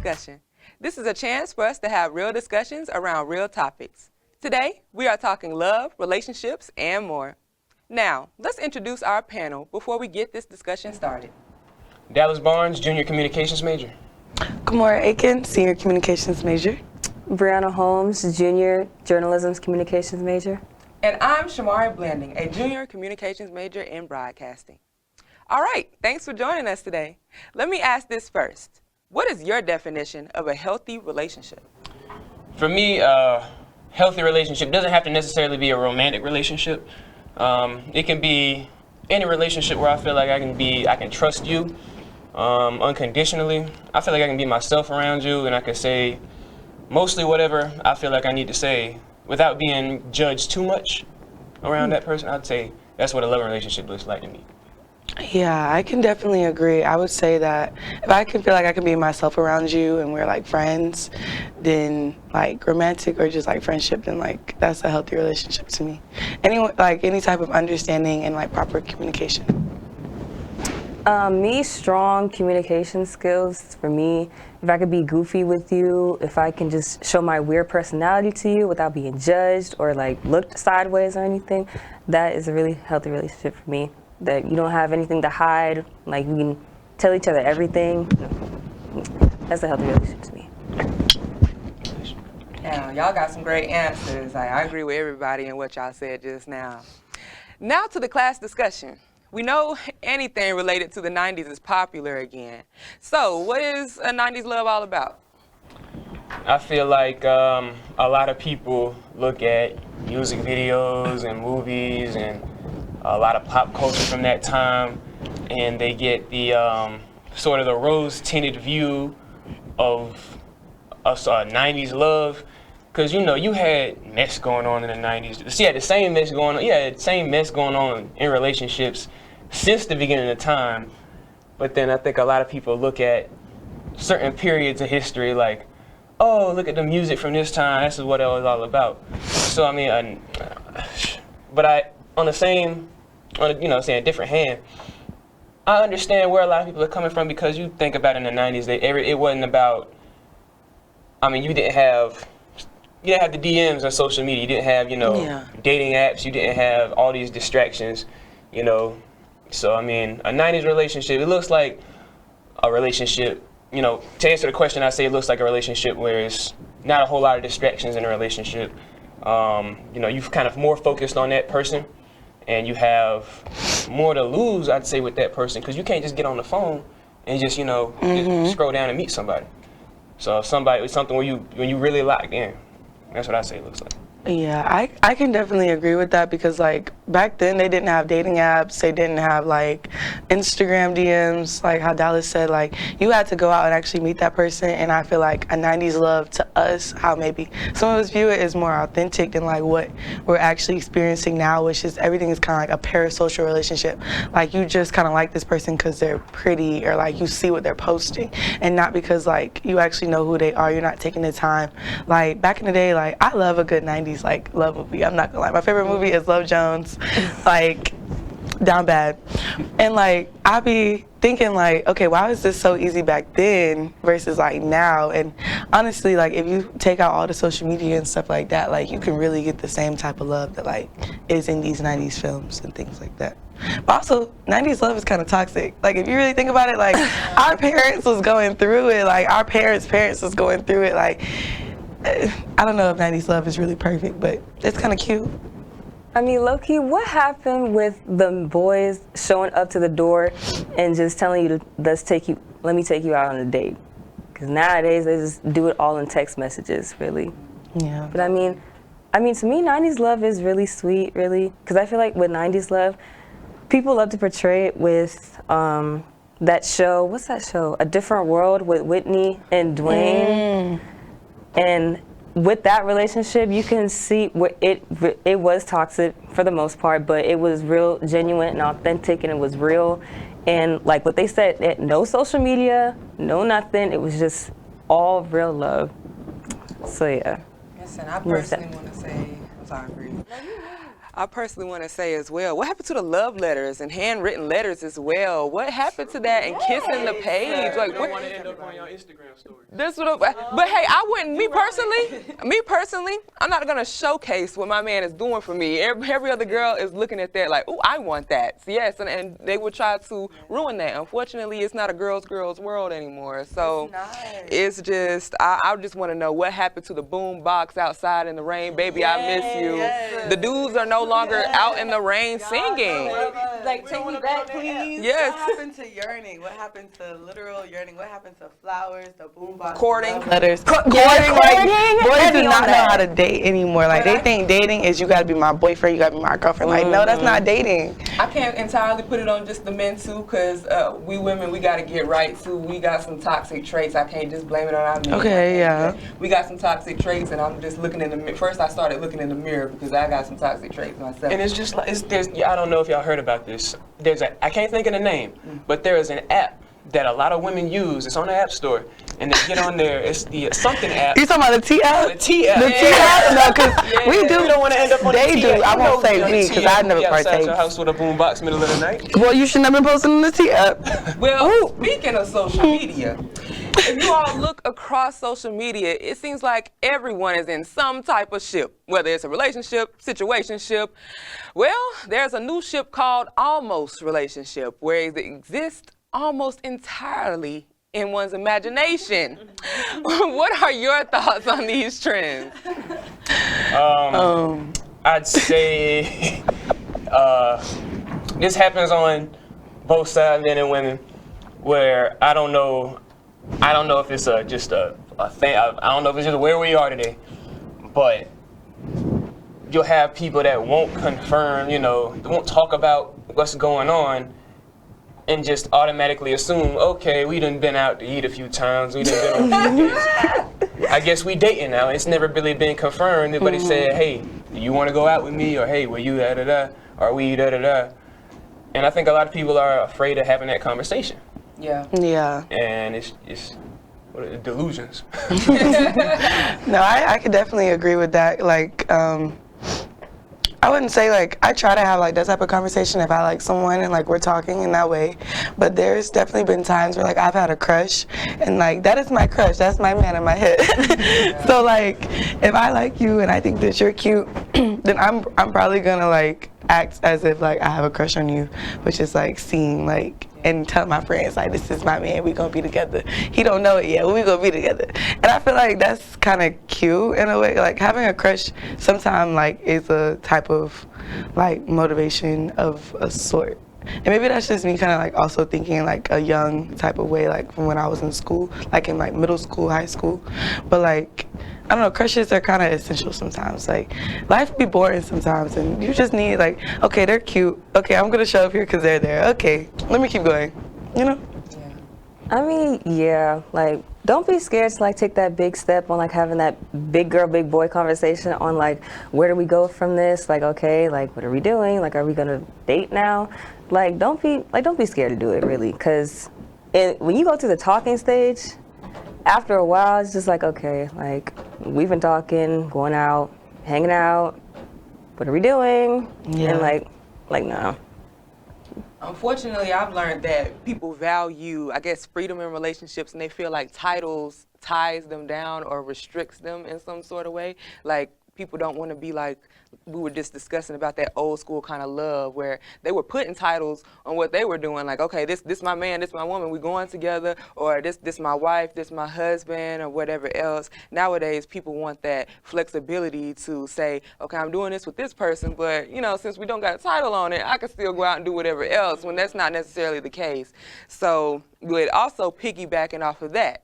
Discussion. This is a chance for us to have real discussions around real topics. Today, we are talking love, relationships, and more. Now, let's introduce our panel before we get this discussion started. Dallas Barnes, Junior Communications major. Kimora Aiken, Senior Communications major. Briana Holmes, Junior Journalism Communications major. And I'm Sharmari Blanding, a Junior Communications major in Broadcasting. All right, thanks for joining us today. Let me ask this first. What is your definition of a healthy relationship? For me, a healthy relationship doesn't have to necessarily be a romantic relationship. It can be any relationship where I feel like I can trust you unconditionally. I feel like I can be myself around you and I can say mostly whatever I feel like I need to say without being judged too much around that person. I'd say that's what a loving relationship looks like to me. Yeah, I can definitely agree. I would say that if I can feel like I can be myself around you and we're like friends, then like romantic or just like friendship, then like that's a healthy relationship to me. Any type of understanding and like proper communication. Strong communication skills for me. If I could be goofy with you, if I can just show my weird personality to you without being judged or like looked sideways or anything, that is a really healthy relationship for me. That you don't have anything to hide, like we can tell each other everything. That's a healthy relationship to me. Yeah, y'all got some great answers. I agree with everybody in what y'all said just now. Now to the class discussion. We know anything related to the 90s is popular again. So what is a 90s love all about? I feel like a lot of people look at music videos and movies and a lot of pop culture from that time, and they get the sort of the rose-tinted view of a 90s love, because you know you had mess going on in the 90s. So you had the same mess going on. Yeah, the same mess going on in relationships since the beginning of time. But then I think a lot of people look at certain periods of history like, oh, look at the music from this time. This is what it was all about. So I mean, on a different hand, I understand where a lot of people are coming from, because you think about in the 90s, it wasn't about, you didn't have the DMs on social media, you didn't have, dating apps, you didn't have all these distractions, So, a 90s relationship, it looks like a relationship, to answer the question, I say it looks like a relationship where it's not a whole lot of distractions in a relationship. You've kind of more focused on that person, and you have more to lose, I'd say, with that person, because you can't just get on the phone and just, just scroll down and meet somebody. So something where you really locked in, that's what I say it looks like. Yeah, I can definitely agree with that, because like back then they didn't have dating apps, they didn't have like Instagram DMs, like how Dallas said, like you had to go out and actually meet that person. And I feel like a 90s love to us, how maybe some of us view it, is more authentic than like what we're actually experiencing now, which is everything is kind of like a parasocial relationship. Like you just kind of like this person because they're pretty, or like you see what they're posting, and not because like you actually know who they are. You're not taking the time. Like back in the day, like I love a good 90s like love movie. I'm not gonna lie, my favorite movie is Love Jones, like Down Bad. And like I be thinking like, okay, why was this so easy back then versus like now? And honestly, like if you take out all the social media and stuff like that, like you can really get the same type of love that like is in these 90s films and things like that. But also 90s love is kind of toxic. Like if you really think about it, like our parents was going through it, like our parents was going through it. Like I don't know if 90s love is really perfect, but it's kind of cute. Low-key, what happened with the boys showing up to the door and just telling you let me take you out on a date? Because nowadays they just do it all in text messages, really. Yeah. But to me, 90s love is really sweet, really. Because I feel like with 90s love, people love to portray it with that show. What's that show? A Different World with Whitney and Dwayne. And with that relationship, you can see where it was toxic for the most part, but it was real, genuine, and authentic, and it was real. And like what they said, no social media, no nothing. It was just all real love. So yeah. Listen, I personally want to say, I'm sorry, Bree. I personally want to say as well, what happened to the love letters and handwritten letters as well? What happened to that and kissing the page? Like, You don't what? want to end up on your Instagram story. That's what but hey, I wouldn't, me personally, I'm not gonna showcase what my man is doing for me. Every other girl is looking at that like, oh, I want that. So yes, and they would try to ruin that. Unfortunately, it's not a girls world anymore. So it's just, I just want to know what happened to the boom box outside in the rain. Baby, I miss you. Yes. The dudes are no longer out in the rain singing. Like, take me back, please. Yes. What happened to yearning? What happened to literal yearning? What happened to flowers, the boombox, Courting. letters? Courting, Like, boys heavy do on not know that. how to date anymore. Like, they think dating is you gotta be my boyfriend, you gotta be my girlfriend. Like, no, that's not dating. I can't entirely put it on just the men too, because we women, we got to get right too. We got some toxic traits. I can't just blame it on our men. Okay, yeah. We got some toxic traits, and I'm just looking in the mirror. First, I started looking in the mirror because I got some toxic traits myself. And it's just like, I don't know if y'all heard about this. I can't think of the name, but there is an app that a lot of women use. It's on the App Store, and they get on there. It's the something app. You talking about the T app? The T app. The T app? No, because we do. You don't want to end up on They the T do. app. I You won't know say you're on me, the 'cause T app. I never You outside partake. your house with a boombox middle of the night. Well, you should never been posting on the T app. Well, speaking of social media, if you all look across social media, it seems like everyone is in some type of ship, whether it's a relationship, situationship. Well, there's a new ship called almost relationship, where it exists almost entirely in one's imagination. What are your thoughts on these trends? I'd say this happens on both sides, men and women, where I don't know if it's just a thing. I don't know if it's just where we are today, but you'll have people that won't confirm, won't talk about what's going on, and just automatically assume, okay, we done been out to eat a few times, we done been on a few dates. I guess we dating now. It's never really been confirmed. Nobody said, hey, do you want to go out with me? Or hey, were you da-da-da? Or we da-da-da? And I think a lot of people are afraid of having that conversation. Yeah. Yeah. And it's what are the delusions. No, I could definitely agree with that. Like, I wouldn't say like I try to have like that type of conversation if I like someone and like we're talking in that way, but there's definitely been times where like I've had a crush and like that is my crush, that's my man in my head. So like if I like you and I think that you're cute, then I'm probably gonna like act as if like I have a crush on you, which is like seeing like and tell my friends like this is my man, we gonna be together. He don't know it yet, but we gonna be together. And I feel like that's kind of cute in a way. Like having a crush sometimes like is a type of like motivation of a sort. And maybe that's just me kind of like also thinking like a young type of way, like from when I was in school, like in like middle school, high school. But like I don't know, crushes are kind of essential sometimes. Like life be boring sometimes, and you just need like, okay, they're cute. Okay, I'm gonna show up here because they're there. Okay, let me keep going. You know? I mean, yeah, like don't be scared to like take that big step on like having that big girl, big boy conversation on like where do we go from this? Like, okay, like what are we doing? Like, are we gonna date now? Like, don't be scared to do it really, because when you go through the talking stage, after a while, it's just like, okay, like we've been talking, going out, hanging out. What are we doing? Yeah. And like no. Unfortunately, I've learned that people value, I guess, freedom in relationships, and they feel like titles ties them down or restricts them in some sort of way. Like, people don't want to be like, we were just discussing about that old school kind of love where they were putting titles on what they were doing. Like, okay, this my man, this my woman, we going together, or this my wife, this my husband, or whatever else. Nowadays, people want that flexibility to say, okay, I'm doing this with this person, but since we don't got a title on it, I can still go out and do whatever else, when that's not necessarily the case. So, with also piggybacking off of that,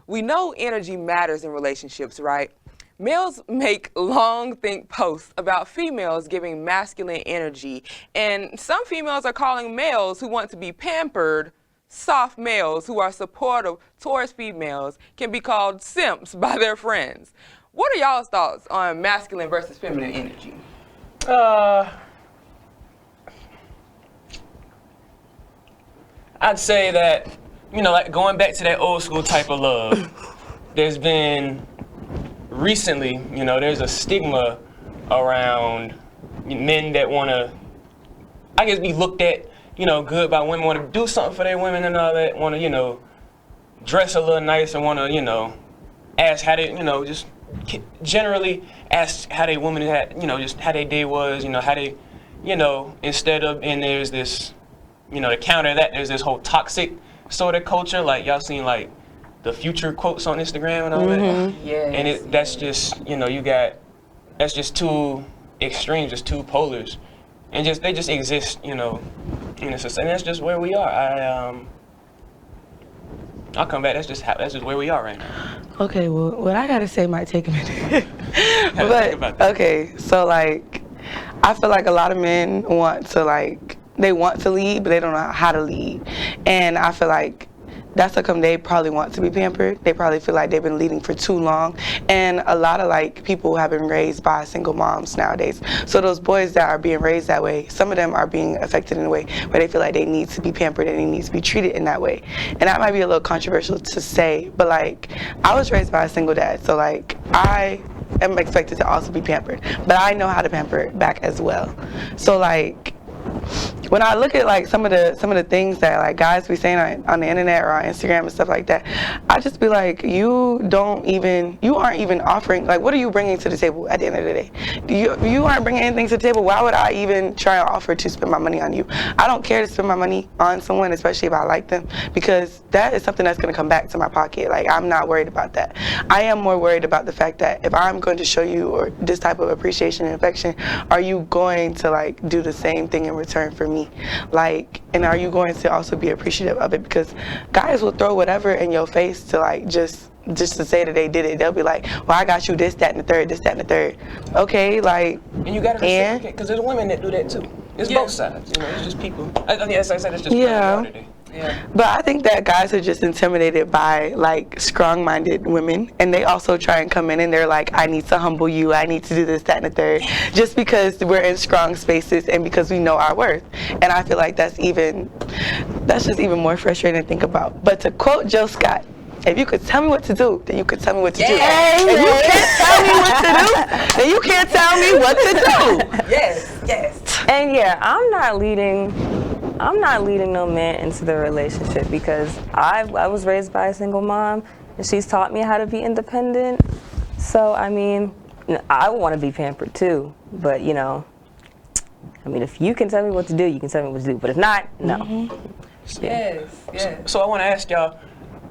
we know energy matters in relationships, right? Males make long think posts about females giving masculine energy, and some females are calling males who want to be pampered soft males who are supportive towards females can be called simps by their friends. What are y'all's thoughts on masculine versus feminine energy? I'd say that, like going back to that old school type of love, there's been recently, there's a stigma around men that want to, I guess, be looked at, good by women, want to do something for their women and all that, want to, dress a little nice and want to, ask how they, just generally ask how their woman had, just how their day was, how they, instead of, and there's this, to counter that, there's this whole toxic sort of culture, like y'all seen like the Future quotes on Instagram and all that. Yes. And that's just, that's just two extremes, just two polars. And they just exist, in a society. And that's just where we are. I'll come back. That's just where we are right now. Okay, well, what I gotta say might take a minute. But okay, so like, I feel like a lot of men want to lead, but they don't know how to lead. And I feel like that's how come they probably want to be pampered. They probably feel like they've been leading for too long. And a lot of like people have been raised by single moms nowadays. So those boys that are being raised that way, some of them are being affected in a way where they feel like they need to be pampered and they need to be treated in that way. And that might be a little controversial to say, but like, I was raised by a single dad. So like, I am expected to also be pampered, but I know how to pamper back as well. So like, when I look at like some of the things that like guys be saying on the internet or on Instagram and stuff like that, I just be like, you aren't even offering, like, what are you bringing to the table at the end of the day? You aren't bringing anything to the table. Why would I even try and offer to spend my money on you? I don't care to spend my money on someone, especially if I like them, because that is something that's going to come back to my pocket. Like, I'm not worried about that. I am more worried about the fact that if I'm going to show you or this type of appreciation and affection, are you going to like do the same thing in return for me? Like, and are you going to also be appreciative of it? Because guys will throw whatever in your face to like just to say that they did it. They'll be like, well, I got you this, that, and the third, this, that, and the third. Okay, like, and you got to reciprocate, because there's women that do that too. It's both sides, it's just people. As I said, it's just yeah. But I think that guys are just intimidated by like strong-minded women, and they also try and come in and they're like, I need to humble you, I need to do this, that, and the third, just because we're in strong spaces and because we know our worth. And I feel like that's just even more frustrating to think about. But to quote Joe Scott, if you could tell me what to do, then you could tell me what to do. If you can't tell me what to do, then you can't tell me what to do. Yes. And yeah, I'm not leading no man into the relationship, because I was raised by a single mom and she's taught me how to be independent. So I mean, I want to be pampered too, but if you can tell me what to do, you can tell me what to do. But if not, no. Mm-hmm. Yes. So I want to ask y'all,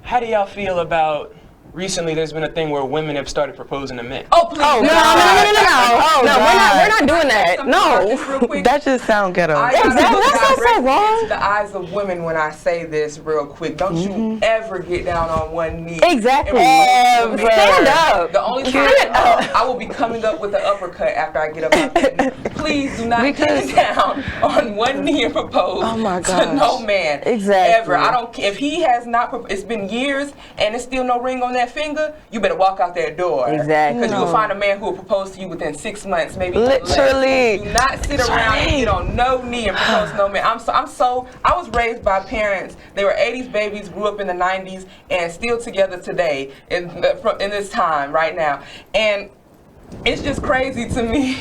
how do y'all feel about recently there's been a thing where women have started proposing to men? Oh, please. No, we're not doing that. No, that just sounds ghetto. That's so wrong. To the eyes of women when I say this real quick, don't you ever get down on one knee. Exactly. Ever. Stand up. The only time I will be coming up with an uppercut after I get up out there. Please do not get down on one knee and propose to no man. Exactly. Ever. I don't care if he has not. It's been years and there's still no ring on that finger. You better walk out that door. Exactly. Because you will find a man who will propose to you within 6 months, maybe literally. less. Do not sit around and get on no knee and propose to no man. I was raised by parents. They were 80s babies, grew up in the 90s, and still together today in this time right now. And it's just crazy to me.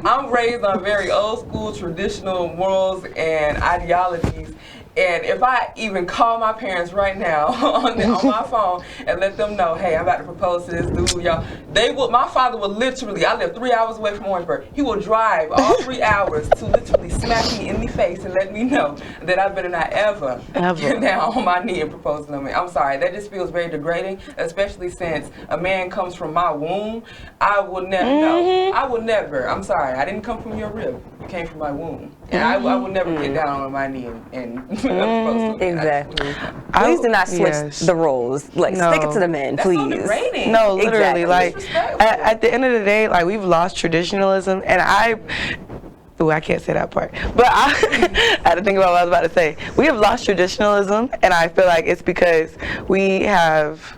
I'm raised on very old school traditional morals and ideologies. And if I even call my parents right now on my phone and let them know, hey, I'm about to propose to this dude, y'all, my father will literally, I live 3 hours away from Orangeburg, he will drive all 3 hours to literally smack me in the face and let me know that I better not ever get down on my knee and propose to me. I'm sorry, that just feels very degrading, especially since a man comes from my womb. I will never know. I will never. I'm sorry, I didn't come from your rib. You came from my womb. And I will never get down on my knee and exactly. Please do not switch the roles. Like, stick it to the men, please. That's so degrading. No, literally. Exactly. Like, at the end of the day, like, we've lost traditionalism, and I can't say that part. But I had to think about what I was about to say. We have lost traditionalism, and I feel like it's because we have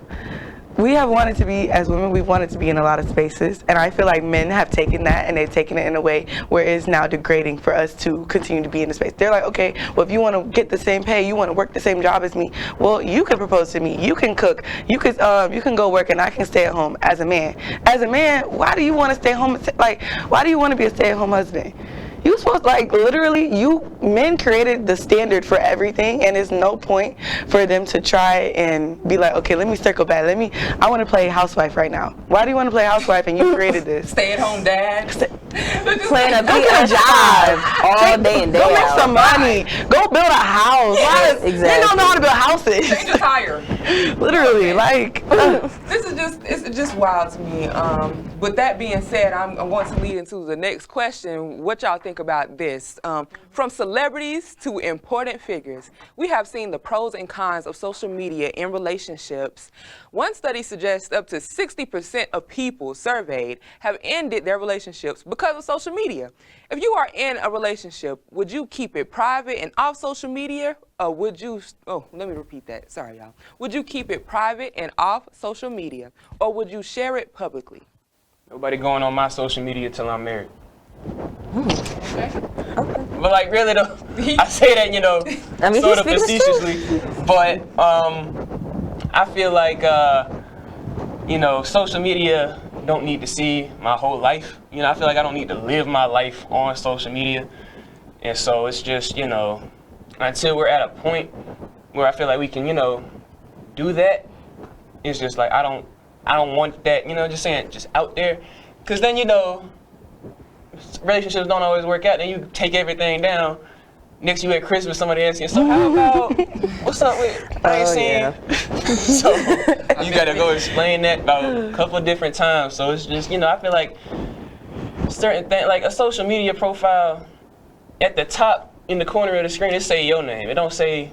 we have wanted to be, as women, we've wanted to be in a lot of spaces, and I feel like men have taken that and they've taken it in a way where it's now degrading for us to continue to be in the space. They're like, okay, well, if you want to get the same pay, you want to work the same job as me, well, you can propose to me, you can cook, you can go work, and I can stay at home as a man. As a man, why do you want to stay home? Like, why do you want to be a stay-at-home husband? You supposed, like, literally, men created the standard for everything, and there's no point for them to try and be like, okay, let me circle back. I want to play housewife right now. Why do you want to play housewife and you created this? Stay-at-home dad. Playing a job all day and day Go out. make some money. Go build a house. Yes, They don't know how to build houses. Change a tire. Literally, like. It's just wild to me. With that being said, I'm going to lead into the next question. What y'all think about this? From celebrities to important figures, we have seen the pros and cons of social media in relationships. One study suggests up to 60% of people surveyed have ended their relationships because of social media. If you are in a relationship, would you keep it private and off social media? Or would you, let me repeat that. Sorry, y'all. Would you keep it private and off social media? Or would you share it publicly? Nobody going on my social media till I'm married. Okay. But like really though, I say that, you know, I mean, sort of he's speaking facetiously, but I feel like, you know, social media don't need to see my whole life. You know, I feel like I don't need to live my life on social media. And so it's just, you know, until we're at a point where I feel like we can, you know, do that, it's just like I don't want that, you know, just saying, just out there. Because then, you know, relationships don't always work out. Then you take everything down. Next you at Christmas, somebody asks you, so how about, what's up with, I ain't seen. Yeah. So you gotta go explain that about a couple of different times. So it's just, you know, I feel like certain things, like a social media profile, at the top in the corner of the screen, it say your name. It don't say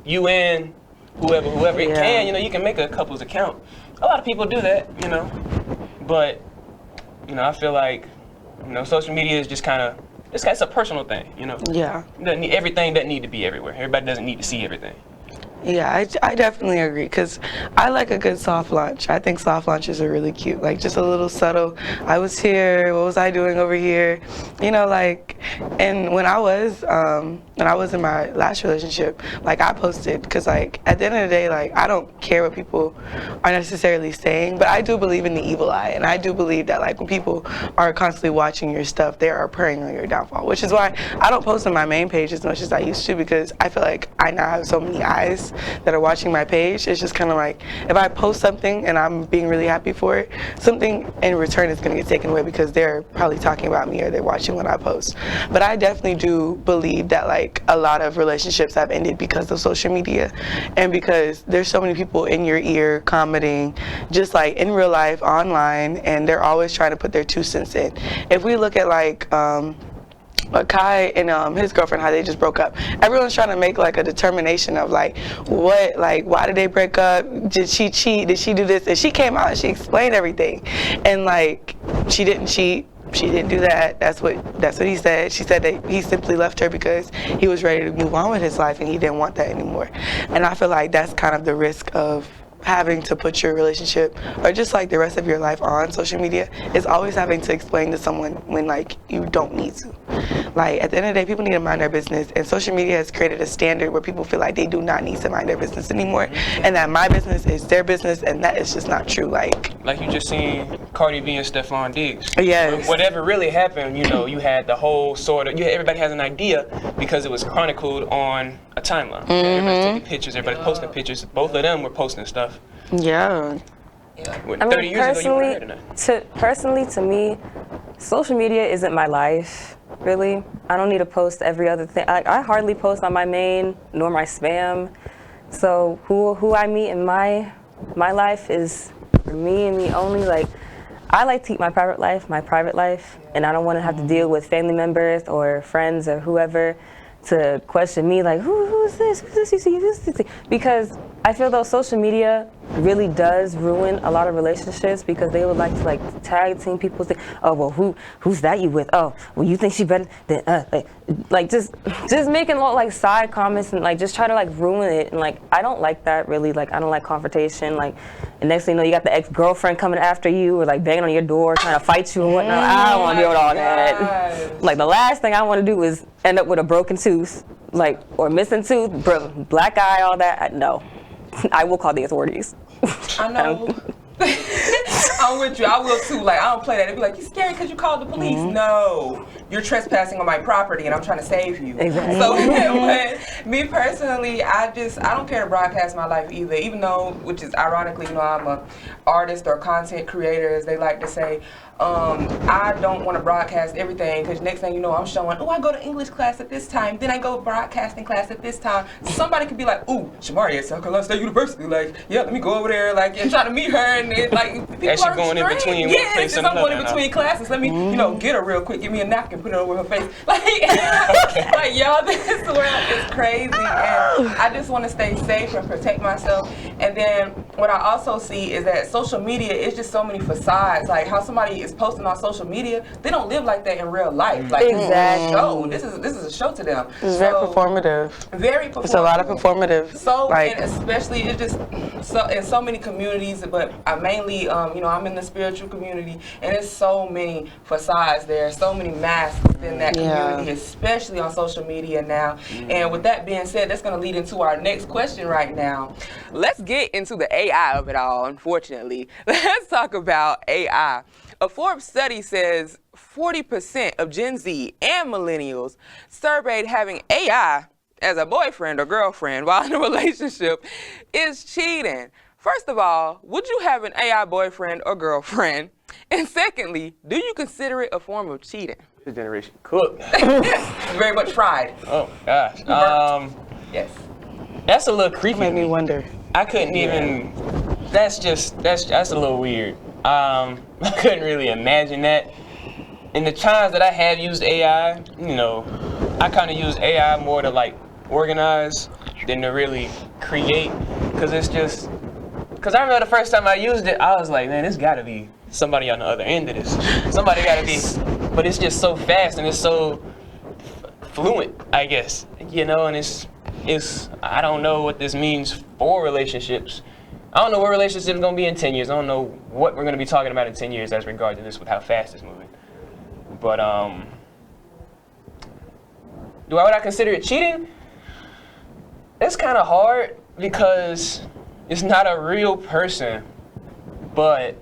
you and whoever. It can, you know, you can make a couple's account. A lot of people do that, you know. But, you know, I feel like, you know, social media is just kind of, it's a personal thing, you know. Yeah. Everything doesn't need to be everywhere. Everybody doesn't need to see everything. Yeah, I definitely agree, because I like a good soft launch. I think soft launches are really cute, like just a little subtle, I was here, what was I doing over here, you know, like, and when I was in my last relationship, like I posted, because like at the end of the day, like I don't care what people are necessarily saying, but I do believe in the evil eye, and I do believe that like when people are constantly watching your stuff, they are preying on your downfall, which is why I don't post on my main page as much as I used to, because I feel like I now have so many eyes that are watching my page. It's just kind of like, if I post something and I'm being really happy for it, something in return is going to get taken away because they're probably talking about me or they're watching what I post. But I definitely do believe that like a lot of relationships have ended because of social media, and because there's so many people in your ear commenting just like in real life, online, and they're always trying to put their 2 cents in. If we look at like Kai and his girlfriend, how they just broke up. Everyone's trying to make like a determination of like what, like why did they break up? Did she cheat? Did she do this? And she came out and she explained everything. And like she didn't cheat. She didn't do that. That's what he said. She said that he simply left her because he was ready to move on with his life and he didn't want that anymore. And I feel like that's kind of the risk of having to put your relationship or just like the rest of your life on social media, is always having to explain to someone when like you don't need to. Like at the end of the day, people need to mind their business, and social media has created a standard where people feel like they do not need to mind their business anymore, and that my business is their business, and that is just not true. Like you just seen Cardi B and Stephon Diggs. Yes. Whatever really happened, you know, you had the whole sort of, everybody has an idea because it was chronicled on a timeline. Everybody's taking pictures, everybody's posting pictures. Both of them were posting stuff. Yeah. What, 30 years ago, you wouldn't have heard of that. Personally, to me, social media isn't my life, really. I don't need to post every other thing. I hardly post on my main, nor my spam. So who I meet in my life is for me and me only. Like, I like to keep my private life, and I don't want to have to deal with family members or friends or whoever to question me like, who's this? Who's this? Because I feel though social media really does ruin a lot of relationships because they would like to like tag team people. Say, oh well, who's that you with? Oh, well you think she better than like just making like side comments and like just try to like ruin it. And like I don't like that really. Like I don't like confrontation. Like and next thing you know, you got the ex-girlfriend coming after you or like banging on your door trying to fight you and whatnot. I don't want to deal with all that. Like the last thing I want to do is end up with a broken tooth, like or missing tooth, black eye, all that. No. I will call the authorities. I know. I'm with you. I will too. Like, I don't play that. They'd be like, you scared because you called the police. No. You're trespassing on my property and I'm trying to save you. Exactly. So, but me personally, I don't care to broadcast my life either. Even though, which is ironically, I'm a artist or content creator, as they like to say. I don't want to broadcast everything because next thing you know, I'm showing, I go to English class at this time, then I go broadcasting class at this time. Somebody could be like, Sharmari at South Carolina State University, like, yeah, let me go over there, like, and try to meet her, and it, like, people As are you're going in between one place and I'm going in another between classes. Let me, get her real quick, give me a napkin, put it over her face, like, like y'all, this world is crazy, and I just want to stay safe and protect myself. And then what I also see is that social media is just so many facades, like how somebody is posting on social media, they don't live like that in real life. Like exactly. Show. This is a show to them. It's very performative. Very performative. It's a lot of performative. So like, and especially it's just so in so many communities, but I mainly I'm in the spiritual community, and there's so many facades there, so many masks within that community, especially on social media now. And with that being said, that's going to lead into our next question right now. Let's get into the AI of it all. Unfortunately, let's talk about AI. A Forbes study says 40% of Gen Z and millennials surveyed having AI as a boyfriend or girlfriend while in a relationship is cheating. First of all, would you have an AI boyfriend or girlfriend? And secondly, do you consider it a form of cheating? This generation cooked. Very much fried. Oh gosh. Yes. That's a little creepy. made me wonder. I couldn't even. That's a little weird. I couldn't really imagine that. In the times that I have used AI, I kind of use AI more to like organize than to really create, because I remember the first time I used it, I was like, man, there's gotta be somebody on the other end of this. Somebody gotta be, but it's just so fast and it's so fluent, I guess, and it's I don't know what this means for relationships. I don't know what relationships are gonna be in 10 years. I don't know what we're gonna be talking about in 10 years as regards to this with how fast it's moving. But would I consider it cheating? It's kind of hard because it's not a real person. But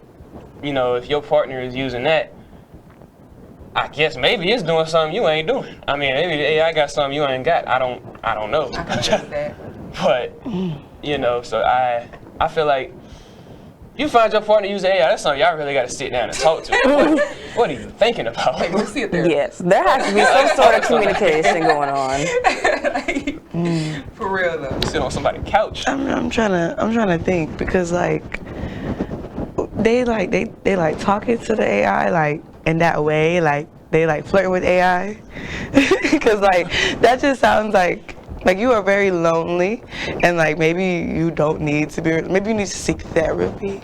if your partner is using that, I guess maybe it's doing something you ain't doing. I mean, maybe the AI got something you ain't got. I don't know. I can see that. But so I feel like you find your partner using AI, that's something y'all really got to sit down and talk to. What are you thinking about? Like, we'll see it there. Yes, there has to be some sort of communication going on. For real though. Sit on somebody's couch. I'm trying to think, because like they like talking to the AI like in that way, like they like flirting with AI, because like that just sounds like you are very lonely, and like maybe you don't need to be, maybe you need to seek therapy.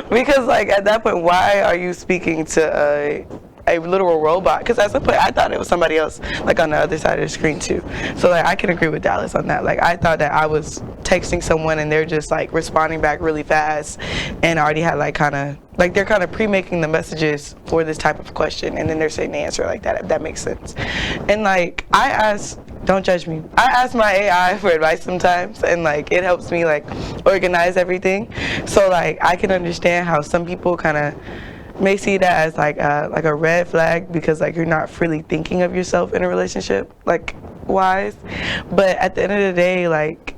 Because like at that point, why are you speaking to a literal robot? Because at some point I thought it was somebody else like on the other side of the screen too. So like I can agree with Dallas on that. Like I thought that I was texting someone and they're just like responding back really fast, and already had like they're kind of pre-making the messages for this type of question, and then they're saying the answer like that, if that makes sense. And like I ask, don't judge me, I ask my AI for advice sometimes, and like it helps me like organize everything. So like I can understand how some people kind of may see that as like a red flag, because like you're not freely thinking of yourself in a relationship like wise. But at the end of the day, like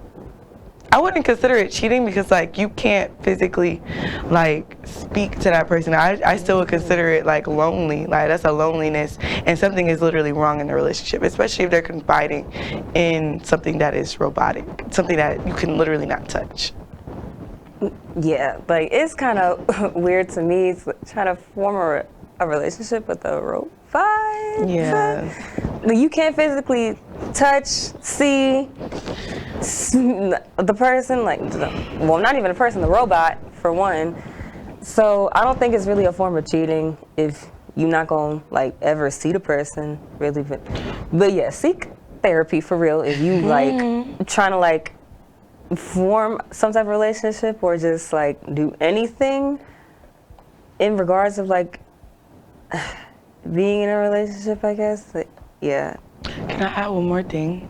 I wouldn't consider it cheating, because like you can't physically like speak to that person. I still would consider it like lonely. Like that's a loneliness, and something is literally wrong in the relationship, especially if they're confiding in something that is robotic, something that you can literally not touch. Yeah, like it's kind of weird to me trying to form a relationship with a robot. Yeah. You can't physically touch, see. the person, like, well, not even a person, the robot, for one. So I don't think it's really a form of cheating if you're not gonna like ever see the person, really. But yeah, seek therapy for real if you like trying to like form some type of relationship or just like do anything in regards of like being in a relationship, I guess. Like, yeah. Can I add one more thing?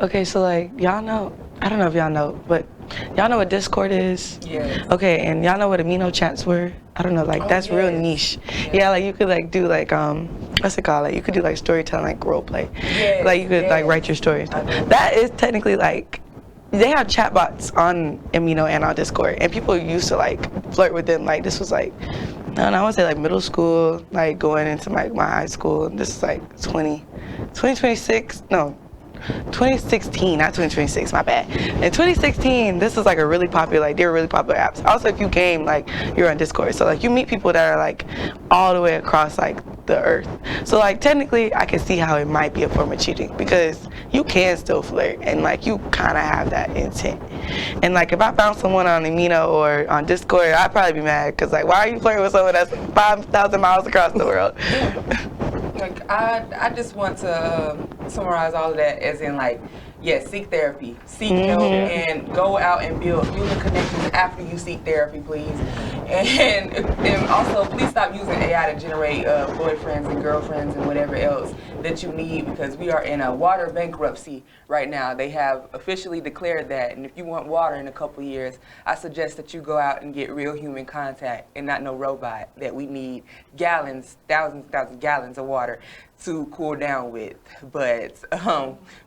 Okay, so like y'all know, I don't know if y'all know, but y'all know what Discord is? Yes. Okay, and y'all know what amino chats were? I don't know, like that's real niche. Yeah, like you could like do like what's it called? Like you could do like storytelling, like role play. Yes, Like you could like write your story and stuff. That is technically like they have chatbots on Amino and on Discord, and people used to like flirt with them. Like this was like, I don't know, I want to say like middle school, like going into like my high school. This is like 2016, not 2026, my bad. In 2016, this was like a really popular, like they were really popular apps. Also, if you game, like you're on Discord. So like you meet people that are like all the way across like the earth. So like technically, I can see how it might be a form of cheating because you can still flirt and like you kind of have that intent. And like if I found someone on Amino or on Discord, I'd probably be mad because like why are you flirting with someone that's 5,000 miles across the world? Like I just want to summarize all of that as in like, yes, seek therapy, seek help, and go out and build human connections after you seek therapy, please. And also, please stop using AI to generate boyfriends and girlfriends and whatever else that you need because we are in a water bankruptcy right now. They have officially declared that, and if you want water in a couple years, I suggest that you go out and get real human contact and not no robot that we need gallons, thousands of gallons of water to cool down with. But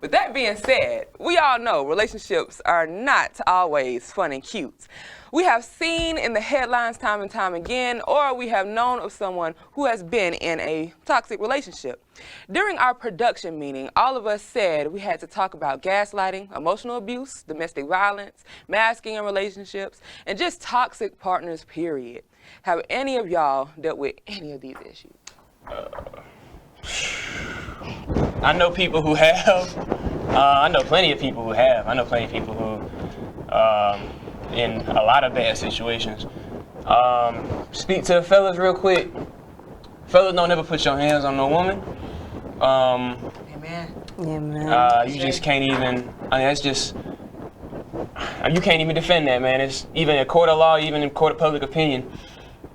with that being said, we all know relationships are not always fun and cute. We have seen in the headlines time and time again, or we have known of someone who has been in a toxic relationship. During our production meeting, all of us said we had to talk about gaslighting, emotional abuse, domestic violence, masking in relationships, and just toxic partners, period. Have any of y'all dealt with any of these issues? I know people who have. I know plenty of people who have. I know plenty of people who, in a lot of bad situations. Speak to the fellas real quick. Fellas, don't ever put your hands on no woman. Amen. Yeah, man. You just can't even. I mean, that's just. You can't even defend that, man. It's even in a court of law, even in court of public opinion.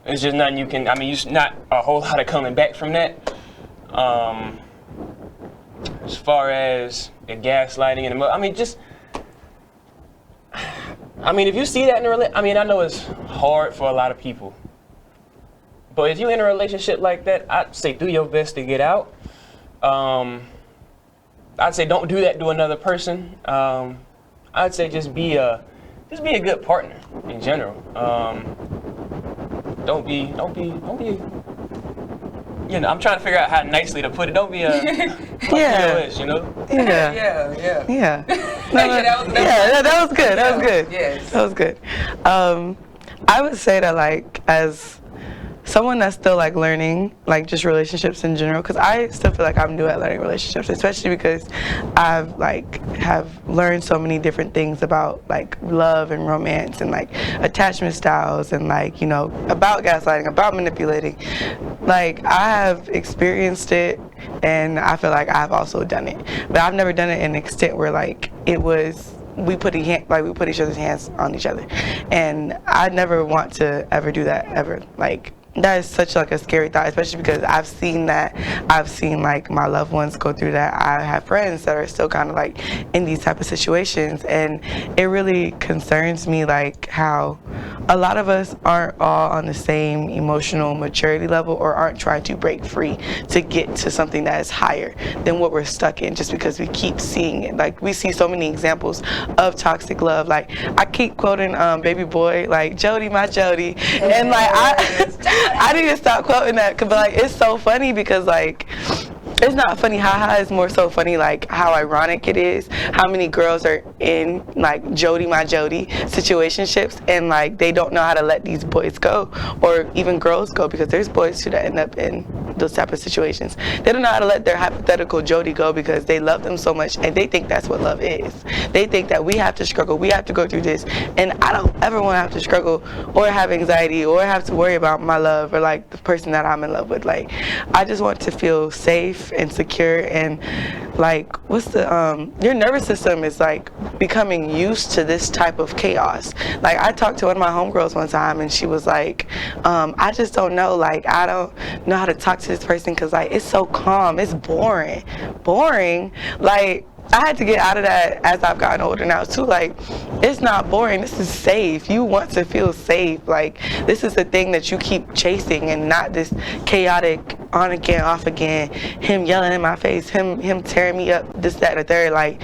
It's just nothing you can. I mean, it's not a whole lot of coming back from that. As far as the gaslighting and I mean, just. I mean, if you see that in a relationship, I mean, I know it's hard for a lot of people. But if you're in a relationship like that, I'd say do your best to get out. I'd say don't do that to another person. I'd say just be a good partner in general. Don't be. You know, I'm trying to figure out how nicely to put it. Don't be a POS, you know? Yeah. Yeah. That was good. That was good. Yes. That was good. I would say that like as someone that's still like learning like just relationships in general, because I still feel like I'm new at learning relationships, especially because I've like have learned so many different things about like love and romance and like attachment styles and like, you know, about gaslighting, about manipulating. Like I have experienced it and I feel like I've also done it, but I've never done it in an extent where like it was we put each other's hands on each other, and I never want to ever do that ever. Like that is such like a scary thought, especially because I've seen that. I've seen like my loved ones go through that. I have friends that are still kind of like in these type of situations, and it really concerns me like how a lot of us aren't all on the same emotional maturity level or aren't trying to break free to get to something that is higher than what we're stuck in just because we keep seeing it. Like we see so many examples of toxic love. Like I keep quoting Baby Boy, like Jody, my Jody, and like I need to stop quoting that, but like it's so funny because like it's not funny haha, it's more so funny like how ironic it is, how many girls are in like Jody my Jody situationships, and like they don't know how to let these boys go, or even girls go, because there's boys too that end up in those type of situations. They don't know how to let their hypothetical Jody go because they love them so much, and they think that's what love is. They think that we have to struggle, we have to go through this, and I don't ever want to have to struggle or have anxiety or have to worry about my love or like the person that I'm in love with. Like, I just want to feel safe and secure, and like, your nervous system is like becoming used to this type of chaos. Like, I talked to one of my homegirls one time, and she was like, I just don't know, like, I don't know how to talk to this person because like it's so calm, it's boring. Like, I had to get out of that as I've gotten older now too. Like, it's not boring, this is safe. You want to feel safe. Like, this is the thing that you keep chasing, and not this chaotic on again, off again, him yelling in my face, him tearing me up, this, that, and the third. Like,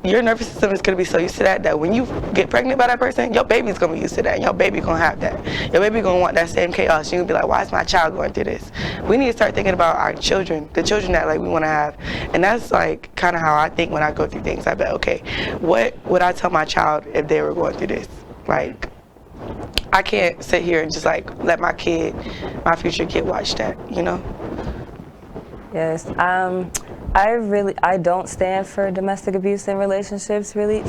your nervous system is going to be so used to that when you get pregnant by that person, your baby's going to be used to that, and your baby going to have that. Your baby going to want that same chaos. You're going to be like, why is my child going through this? We need to start thinking about our children, the children that like we want to have. And that's like kind of how I think when I go through things. I bet, okay, what would I tell my child if they were going through this? Like, I can't sit here and just like let my future kid watch that, you know? Yes. I don't stand for domestic abuse in relationships, really.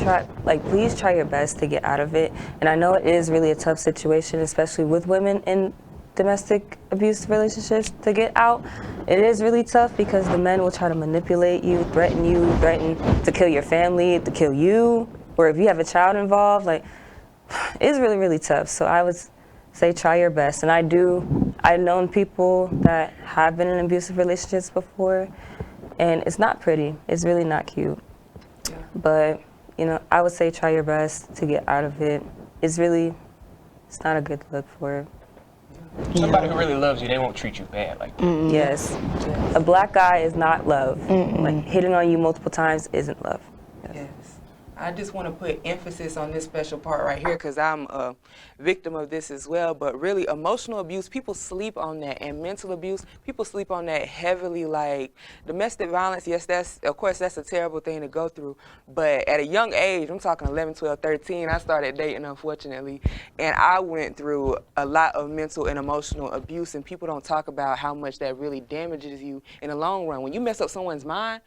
Please try your best to get out of it. And I know it is really a tough situation, especially with women in domestic abuse relationships, to get out. It is really tough because the men will try to manipulate you, threaten to kill your family, to kill you, or if you have a child involved, like, it's really, really tough. So I would say try your best. And I've known people that have been in abusive relationships before, and it's not pretty. It's really not cute. Yeah. But, you know, I would say try your best to get out of it. It's not a good look for it. Somebody who really loves you, they won't treat you bad like that. Mm-hmm. Yes. A black guy is not love. Mm-hmm. Like, hitting on you multiple times isn't love. Yes. I just want to put emphasis on this special part right here because I'm a victim of this as well. But really, emotional abuse, people sleep on that, and mental abuse, people sleep on that heavily. Like domestic violence, yes, that's a terrible thing to go through. But at a young age, I'm talking 11, 12, 13, I started dating, unfortunately, and I went through a lot of mental and emotional abuse. And people don't talk about how much that really damages you in the long run. When you mess up someone's mind,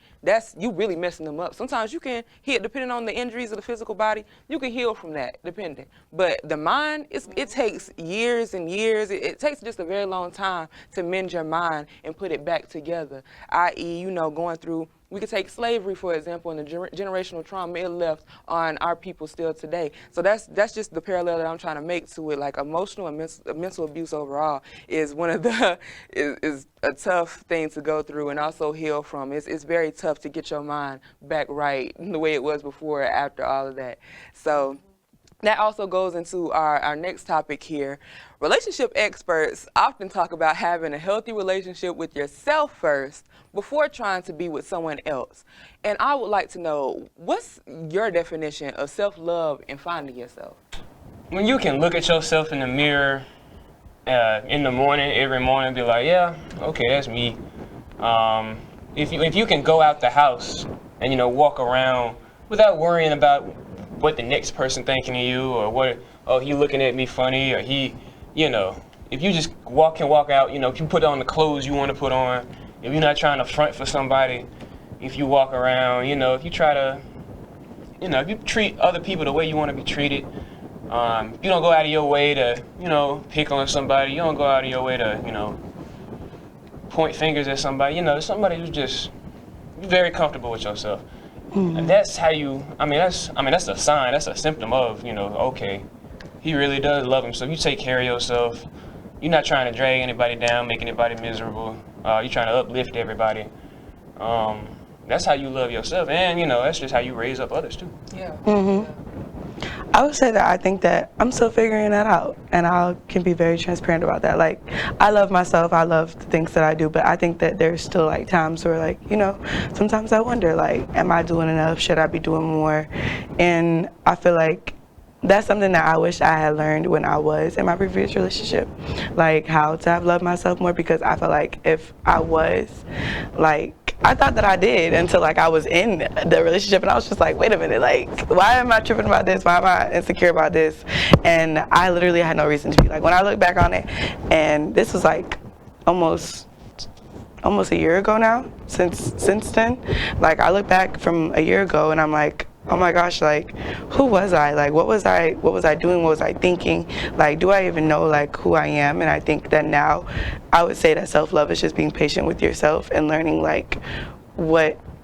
you really messing them up. Sometimes you can heal, depending on the injuries of the physical body, you can heal from that, depending. But the mind, it takes years and years. It takes just a very long time to mend your mind and put it back together, i.e., going through, we could take slavery, for example, and the generational trauma it left on our people still today. So that's just the parallel that I'm trying to make to it. Like emotional and mental abuse overall is one of the is a tough thing to go through and also heal from. It's very tough to get your mind back right the way it was before or after all of that. So that also goes into our next topic here. Relationship experts often talk about having a healthy relationship with yourself first before trying to be with someone else. And I would like to know, what's your definition of self-love and finding yourself? When you can look at yourself in the mirror in the morning, every morning, and be like, yeah, okay, that's me. If you can go out the house and walk around without worrying about what the next person thinking of you, or he looking at me funny, or he, if you just can walk out, if you put on the clothes you want to put on, if you're not trying to front for somebody, if you walk around, if you try to, if you treat other people the way you want to be treated, you don't go out of your way to, pick on somebody, you don't go out of your way to, point fingers at somebody, somebody who's just very comfortable with yourself. Mm-hmm. And that's how that's a sign, that's a symptom of, okay, he really does love himself. You take care of yourself. You're not trying to drag anybody down, make anybody miserable. You're trying to uplift everybody. That's how you love yourself, and that's just how you raise up others too. Yeah. Mm-hmm. I would say that I think that I'm still figuring that out, and I can be very transparent about that. Like, I love myself, I love the things that I do, but I think that there's still like times where sometimes I wonder, like, am I doing enough? Should I be doing more? And I feel like that's something that I wish I had learned when I was in my previous relationship, like how to have loved myself more, because I feel like if I was like I thought that I did until like I was in the relationship, and I was just like, wait a minute, like why am I tripping about this? Why am I insecure about this? And I literally had no reason to be. Like when I look back on it, and this was like almost a year ago now, since then, like I look back from a year ago and I'm like, oh my gosh, like who was I? Like what was I doing? What was I thinking? Like do I even know like who I am? And I think that now I would say that self-love is just being patient with yourself and learning like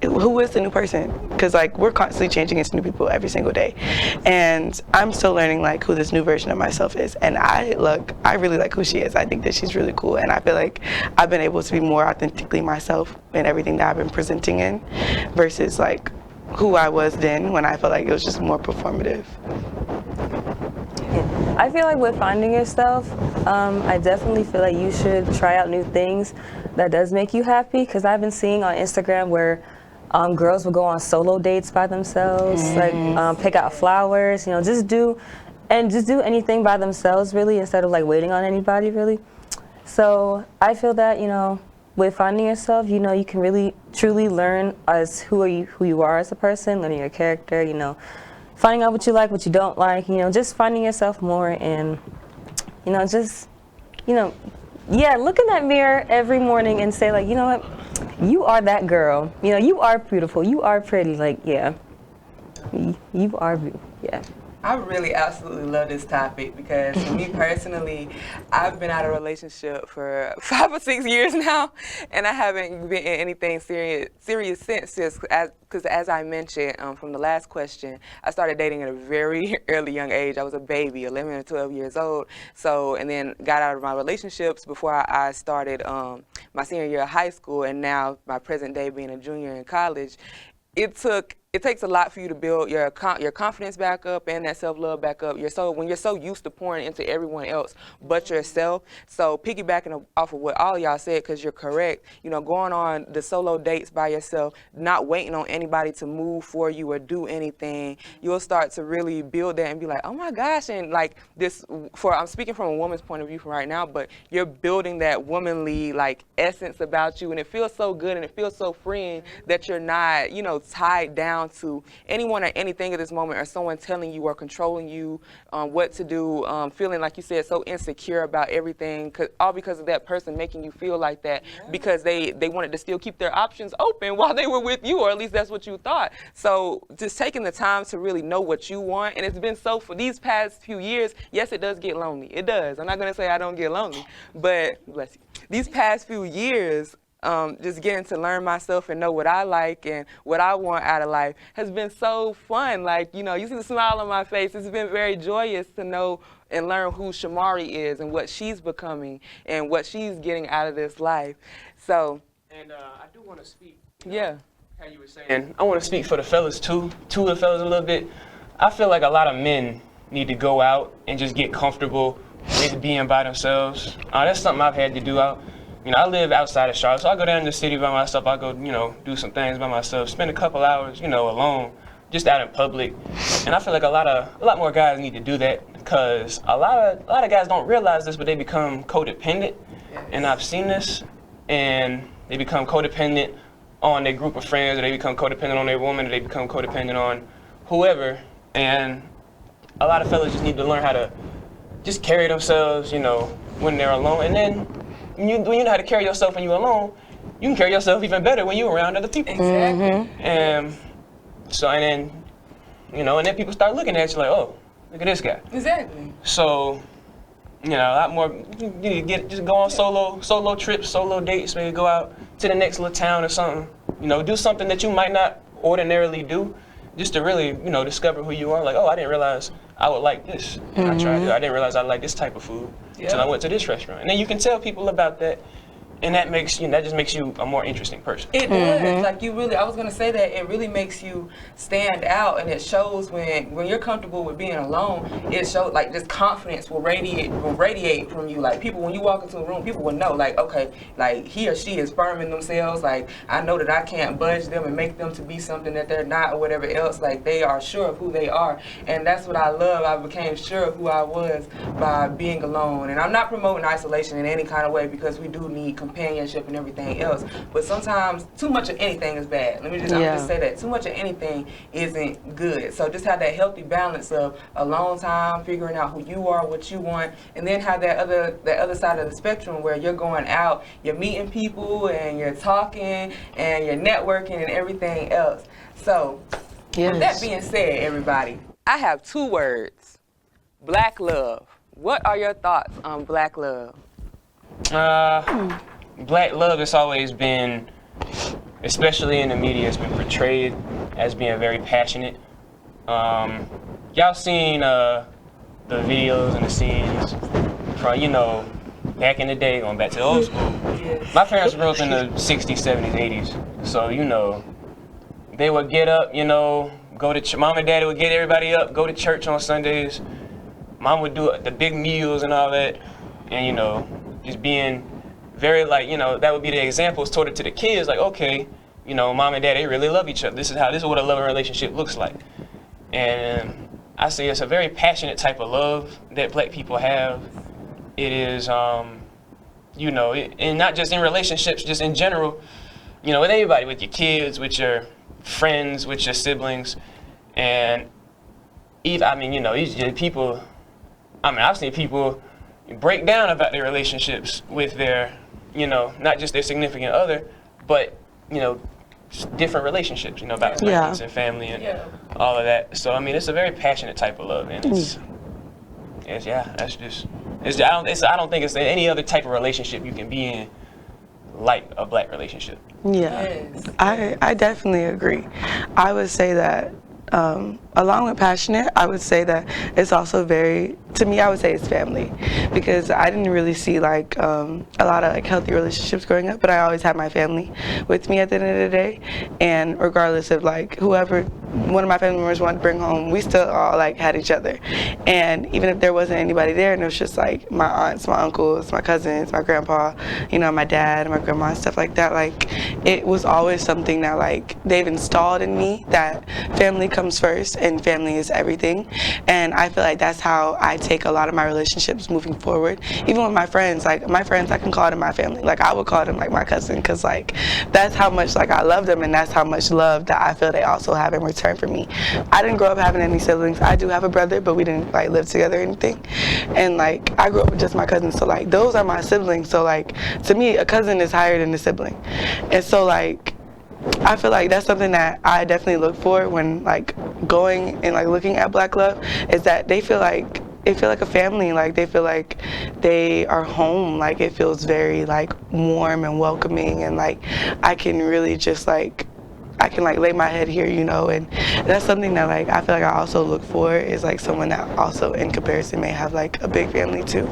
who is the new person, because like we're constantly changing into new people every single day, and I'm still learning like who this new version of myself is. And I really like who she is. I think that she's really cool, and I feel like I've been able to be more authentically myself in everything that I've been presenting in, versus like who I was then when I felt like it was just more performative. I feel like with finding yourself, I definitely feel like you should try out new things that does make you happy, because I've been seeing on Instagram where girls will go on solo dates by themselves, like pick out flowers, you know, just do anything by themselves really, instead of like waiting on anybody really. So I feel that, you know, with finding yourself, you know, you can really truly learn as who you are as a person, learning your character, you know, finding out what you like, what you don't like, you know, just finding yourself more, and you know, just, you know, yeah, look in that mirror every morning and say like, you know what, you are that girl. You know, you are beautiful. You are pretty. Like, yeah, you are beautiful. Yeah. I really absolutely love this topic because for me personally, I've been out of a relationship for 5 or 6 years now, and I haven't been in anything serious since. Because as I mentioned from the last question, I started dating at a very early young age. I was a baby, 11 or 12 years old. So, and then got out of my relationships before I started my senior year of high school, and now my present day being a junior in college. It takes a lot for you to build your confidence back up and that self-love back up. When you're so used to pouring into everyone else but yourself. So piggybacking off of what all y'all said, because you're correct, you know, going on the solo dates by yourself, not waiting on anybody to move for you or do anything, you'll start to really build that and be like, oh my gosh, and like this, I'm speaking from a woman's point of view for right now, but you're building that womanly like essence about you, and it feels so good and it feels so freeing that you're not, you know, tied down to anyone or anything at this moment, or someone telling you or controlling you what to do, feeling like you said so insecure about everything, all because of that person making you feel like that, because they wanted to still keep their options open while they were with you, or at least that's what you thought. So just taking the time to really know what you want, and it's been so for these past few years. Yes, it does get lonely. It does. I'm not gonna say I don't get lonely, but bless you. These past few years, just getting to learn myself and know what I like and what I want out of life has been so fun. Like, you know, you see the smile on my face. It's been very joyous to know and learn who Sharmari is and what she's becoming and what she's getting out of this life. So. And I do want to speak. Yeah. How you were saying. And I want to speak for the fellas too. To the fellas a little bit. I feel like a lot of men need to go out and just get comfortable with being by themselves. That's something I've had to do out. You know, I live outside of Charlotte, so I go down to the city by myself. I go, you know, do some things by myself, spend a couple hours, you know, alone, just out in public. And I feel like a lot more guys need to do that, because a lot of guys don't realize this, but they become codependent. Yes. And I've seen this, and they become codependent on their group of friends, or they become codependent on their woman, or they become codependent on whoever. And a lot of fellas just need to learn how to just carry themselves, you know, when they're alone. And then when you know how to carry yourself when you're alone, you can carry yourself even better when you're around other people. Exactly. Mm-hmm. And then, you know, and then people start looking at you like, oh, look at this guy. Exactly. So, you know, a lot more, you need to just go on solo trips, solo dates, maybe go out to the next little town or something. You know, do something that you might not ordinarily do, just to really, you know, discover who you are. Like, oh, I didn't realize I would like this. And I tried it. I didn't realize I like this type of food until I went to this restaurant. And then you can tell people about that, and that just makes you a more interesting person. It does. Like I was gonna say that it really makes you stand out, and it shows when you're comfortable with being alone. It shows like this confidence will radiate from you. Like people, when you walk into a room, people will know like, okay, like he or she is firm in themselves. Like I know that I can't budge them and make them to be something that they're not or whatever else. Like they are sure of who they are, and that's what I love. I became sure of who I was by being alone, and I'm not promoting isolation in any kind of way, because we do need companionship and everything else. But sometimes too much of anything is bad. I'm just say that. Too much of anything isn't good. So just have that healthy balance of alone time, figuring out who you are, what you want, and then have that other side of the spectrum where you're going out, you're meeting people, and you're talking, and you're networking, and everything else. So, with that being said, everybody, I have 2 words: Black love. What are your thoughts on Black love? Black love has always been, especially in the media, it's been portrayed as being very passionate. Y'all seen the videos and the scenes from, you know, back in the day, going back to the old school. Yes. My parents grew up in the 60s, 70s, 80s. So, you know, they would get up, you know, go to mom and daddy would get everybody up, go to church on Sundays. Mom would do the big meals and all that. And, you know, just being very, like, you know, that would be the examples taught it to the kids, like, okay, you know, mom and dad, they really love each other. This is what a loving relationship looks like. And I say it's a very passionate type of love that Black people have. It is, you know, and not just in relationships, just in general, you know, with anybody, with your kids, with your friends, with your siblings. And even, I mean, you know, people, I mean, I've seen people break down about their relationships with their, you know, not just their significant other, but, you know, different relationships, you know, about friends and family and all of that. So, I mean, it's a very passionate type of love, and that's just, I don't think it's any other type of relationship you can be in like a Black relationship. Yeah, Yes. I definitely agree. I would say that along with passionate, I would say that it's also very, to me, I would say it's family, because I didn't really see like a lot of like healthy relationships growing up, but I always had my family with me at the end of the day, and regardless of like whoever one of my family members wanted to bring home, we still all like had each other. And even if there wasn't anybody there, and it was just like my aunts, my uncles, my cousins, my grandpa, you know, my dad, my grandma, and stuff like that, like it was always something that like they've installed in me, that family comes first and family is everything. And I feel like that's how I take a lot of my relationships moving forward. Even with my friends, like my friends, I can call them my family. Like I would call them like my cousin, because like that's how much like I love them, and that's how much love that I feel they also have in return for me. I didn't grow up having any siblings. I do have a brother, but we didn't like live together or anything. And like I grew up with just my cousins, so like those are my siblings. So like to me, a cousin is higher than a sibling. And so like I feel like that's something that I definitely look for when like going and like looking at Black love, is that they feel like a family, like they feel like they are home, like it feels very like warm and welcoming, and like I can really just like I can like lay my head here, you know. And that's something that like I feel like I also look for, is like someone that also in comparison may have like a big family too,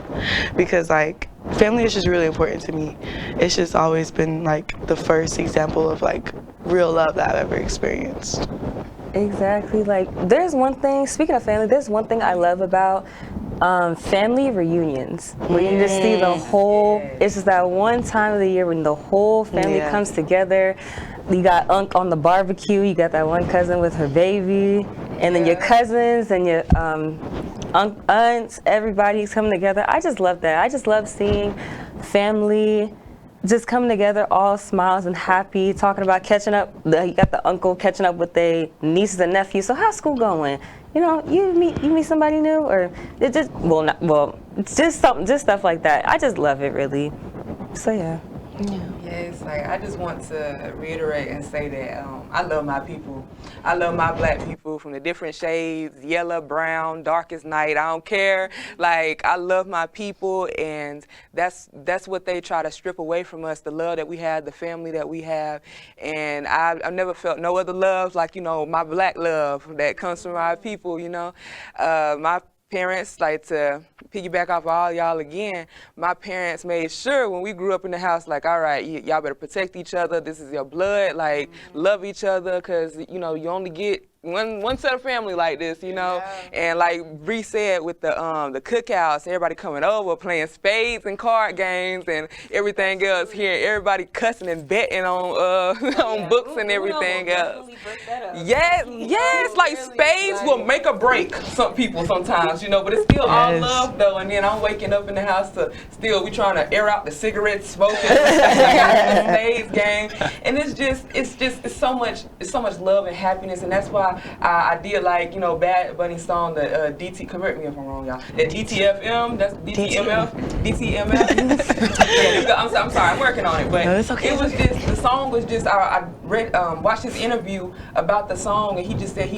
because like family is just really important to me. It's just always been like the first example of like real love that I've ever experienced. Exactly. Like there's one thing, speaking of family, there's one thing I love about family reunions, where you just see the whole, it's just that one time of the year when the whole family comes together. You got Unc on the barbecue, you got that one cousin with her baby, and then your cousins and your aunts, everybody's coming together. I just love that. I just love seeing family just coming together, all smiles and happy, talking about catching up. You got the uncle catching up with their nieces and nephews. So how's school going? You know, you meet somebody new, or it just it's just something, just stuff like that. I just love it, really. So yeah. Yes, like I just want to reiterate and say that I love my people. I love my Black people from the different shades, yellow, brown, dark as night. I don't care. Like I love my people, and that's what they try to strip away from us, the love that we have, the family that we have. And I've never felt no other love like, you know, my Black love that comes from my people, you know. My parents, like to piggyback off of all y'all again, my parents made sure when we grew up in the house, like, all right, y'all better protect each other. This is your blood, like, love each other, because, you know, you only get one set of family like this, you know. And like Bree said, with the cookouts, everybody coming over, playing spades and card games and everything else. Hearing everybody cussing and betting on on books and everything else. Yes, like spades will make or break some people sometimes, you know. But it's still all love though. And then I'm waking up in the house to still we trying to air out the cigarettes, smoking, the spades game, and it's so much love and happiness, and that's why I did like, you know, Bad Bunny's song, the DT, correct me if I'm wrong, y'all. The DTFM, that's DTMF. Yeah, I'm sorry, I'm working on it, but no, it's okay, it was just, the song was just, I read, watched his interview about the song, and he just said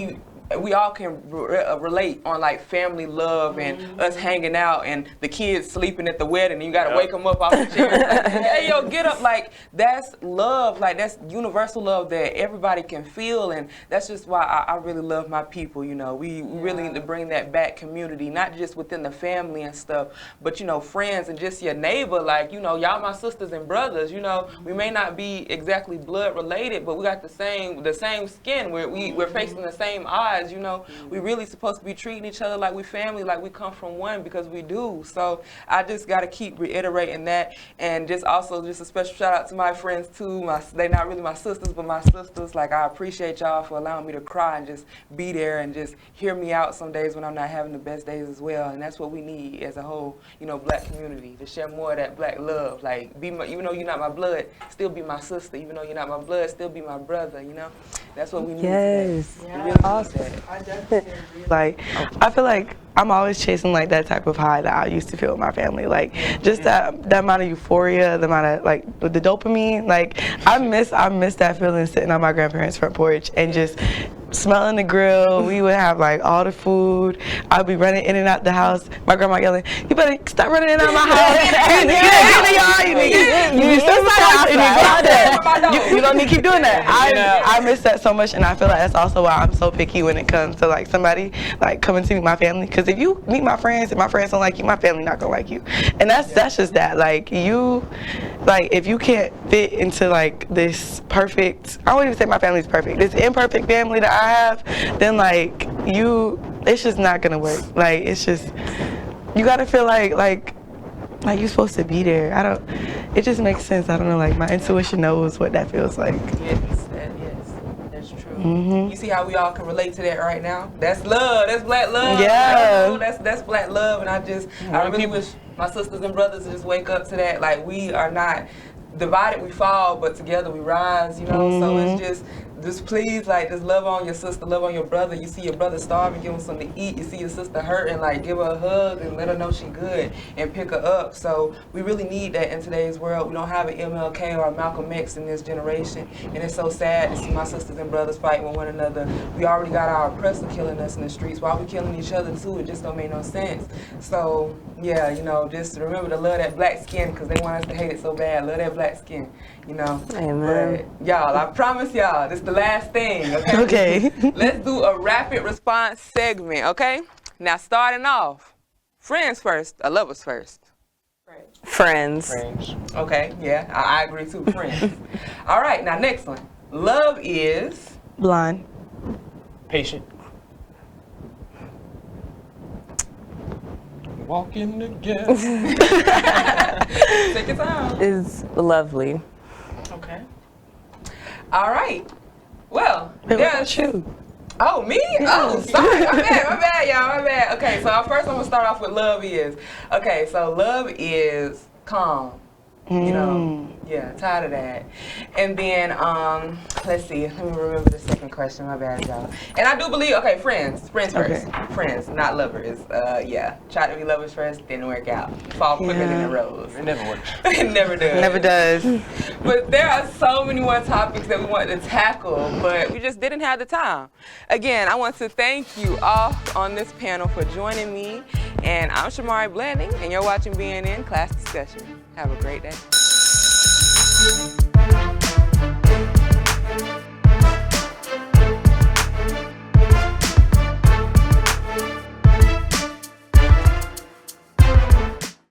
we all can relate on like family love and us hanging out and the kids sleeping at the wedding and you gotta wake them up off the chair. Like, hey, yo, get up. Like, that's love. Like, that's universal love that everybody can feel, and that's just why I really love my people, you know. We really need to bring that back, community, not just within the family and stuff, but, you know, friends and just your neighbor. Like, you know, y'all my sisters and brothers, you know. We may not be exactly blood related, but we got the same skin. We're facing the same eyes. You know, we really supposed to be treating each other like we family, like we come from one, because we do. So I just got to keep reiterating that, and just also just a special shout out to my friends too. They not really my sisters, but my sisters. Like, I appreciate y'all for allowing me to cry and just be there and just hear me out some days when I'm not having the best days as well. And that's what we need as a whole, you know, black community, to share more of that black love. Like, even though you're not my blood, still be my sister. Even though you're not my blood, still be my brother. You know, that's what we need. Yes. Today. We really Awesome. need that. I definitely agree. Like, I feel like I'm always chasing like that type of high that I used to feel with my family. Like, just that amount of euphoria, the amount of like with the dopamine. Like, I miss that feeling sitting on my grandparents' front porch and just smelling the grill. We would have like all the food. I'd be running in and out the house. My grandma yelling, "You better stop running in and out my house. You don't need to keep doing that." I miss that so much, and I feel like that's also why I'm so picky when it comes to like somebody like coming to meet my family. Because if you meet my friends and my friends don't like you, my family not gonna like you. And that's just that. Like, if you can't fit into like this perfect, I won't even say my family's perfect, this imperfect family that I have, then like it's just not gonna work. Like, it's just, you gotta feel like you're supposed to be there. It just makes sense. I don't know, like my intuition knows what that feels like. Yes, that's true. You see how we all can relate to that right now? That's love. That's black love. Yeah. That's black love, and I really wish my sisters and brothers just wake up to that. Like, we are not divided, we fall, but together we rise. You know, so it's just please, like, just love on your sister, love on your brother. You see your brother starving, give him something to eat. You see your sister hurting, like, give her a hug and let her know she good and pick her up. So we really need that in today's world. We don't have an MLK or a Malcolm X in this generation, and it's so sad to see my sisters and brothers fighting with one another. We already got our oppressor killing us in the streets. Why we killing each other too? It just don't make no sense. So yeah, you know, just remember to love that black skin, because they want us to hate it so bad. Love that black skin, you know. Amen. But y'all, I promise y'all, this is the last thing, okay? Okay. Let's do a rapid response segment, okay? Now, starting off, friends first or lovers first? Friends. Okay, yeah, I agree too, friends. All right, now next one. Love is? Blind. Patient. Walking together. Take your time. Is lovely. Okay. All right. Well, What about you? Oh, me? Oh, sorry. My bad, y'all. My bad. Okay, so first I'm going to start off with love is. Okay, so love is calm. You know, yeah, tired of that. And then, let's see, let me remember the second question, my bad, y'all. And I do believe, okay, friends first. Okay. Friends, not lovers. Yeah, try to be lovers first, didn't work out. Fall quicker than the rose. It never works. It never does. Never does. But there are so many more topics that we wanted to tackle, but we just didn't have the time. Again, I want to thank you all on this panel for joining me. And I'm Sharmari Blanding, and you're watching BNN Class Discussion. Have a great day.